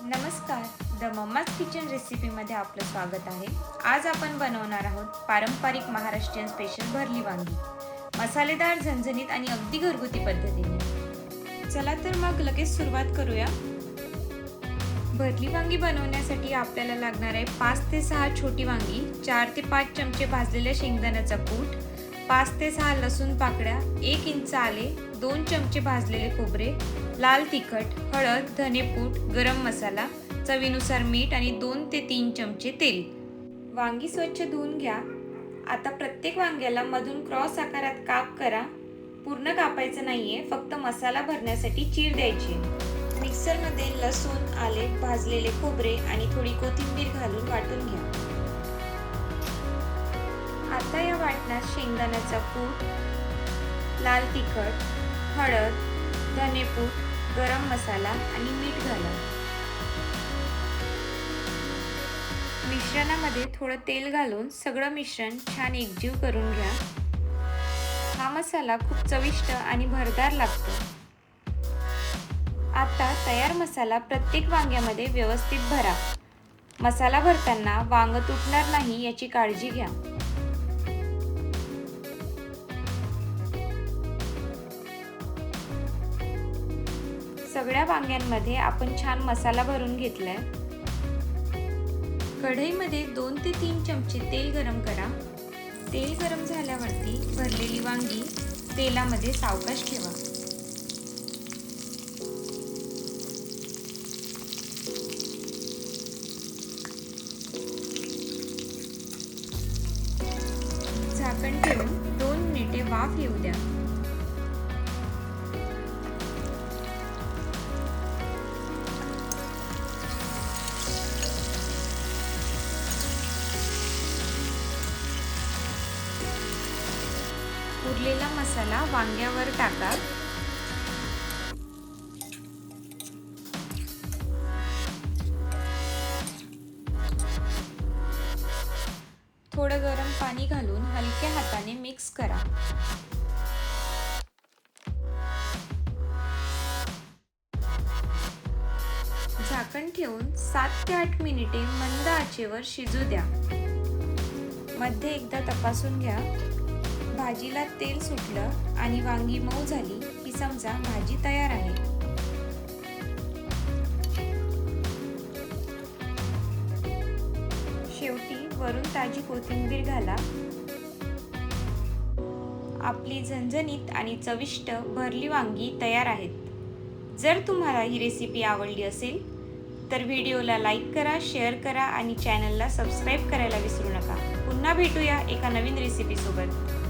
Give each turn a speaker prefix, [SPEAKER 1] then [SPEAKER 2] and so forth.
[SPEAKER 1] नमस्कार, the mamma's kitchen रेसिपीमध्ये आपलं स्वागत आहे. आज आपण बनवणार आहोत पारंपरिक महाराष्ट्रीयन स्पेशल भरली वांगी, मसालेदार, झणझणीत आणि अगदी घरगुती पद्धतीने. चला तर मग लगेच सुरुवात करूया. भरली वांगी बनवण्यासाठी आपल्याला लागणार आहे 5 ते 6 छोटी वांगी, 4 ते 5 चमचे भाजलेल्या शेंगदाण्याचा कूट, 5 ते 6 लसूण पाकळ्या, 1 इंच आले, 2 चमचे भाजलेले खोबरे, लाल तिखट, हळद, धनेपूड, गरम मसाला, चवीनुसार मीठ आणि 2 ते 3 चमचे तेल. वांगी स्वच्छ धुवून घ्या. आता प्रत्येक वांग्याला मधून क्रॉस आकारात काप करा. पूर्ण कापायचं नाहीये, फक्त मसाला भरण्यासाठी चीर द्यायची. मिक्सरमध्ये लसूण, आले, भाजलेले खोबरे आणि थोडी कोथिंबीर घालून वाटून घ्या. आता या वाटणात शेंगदाण्याचा कूट, लाल तिखट, हळद, धनेपूड, गरम मसाला आणि मीठ घाला. मिश्रणामध्ये थोडं तेल घालून सगळं मिश्रण छान एकजीव करून घ्या. हा मसाला खूप चविष्ट आणि भरदार लागतो. आता तयार मसाला प्रत्येक वांग्यामध्ये व्यवस्थित भरा. मसाला भरताना वांग तुटणार नाही याची काळजी घ्या. सगळ्या वांग्यांमध्ये आपण छान मसाला भरून घेतलाय. कढईमध्ये 2 ते 3 चमचे तेल गरम करा. तेल गरम झाल्यावरती भरलेली वांगी तेलामध्ये सावकाश ठेवा. झाकण ठेवून 2 मिनिटे वाफ येऊ द्या. उरलेला मसाला वांग्यावर टाका. थोडं गरम पाणी घालून हलक्या हाताने मिक्स करा. झाकण ठेवून 7 ते 8 मिनिटे मंद आचेवर शिजू द्या. मध्ये एकदा तपासून घ्या. भाजीला तेल सुटलं आणि वांगी मऊ झाली की समजा भाजी तयार आहे. शेवटी वरून ताजी कोथिंबीर घाला. आपली झणझणीत आणि चविष्ट भरली वांगी तयार आहेत. जर तुम्हाला ही रेसिपी आवडली असेल तर व्हिडिओला लाईक करा, शेअर करा आणि चॅनलला सबस्क्राईब करायला विसरू नका. पुन्हा भेटूया एका नवीन रेसिपी सोबत.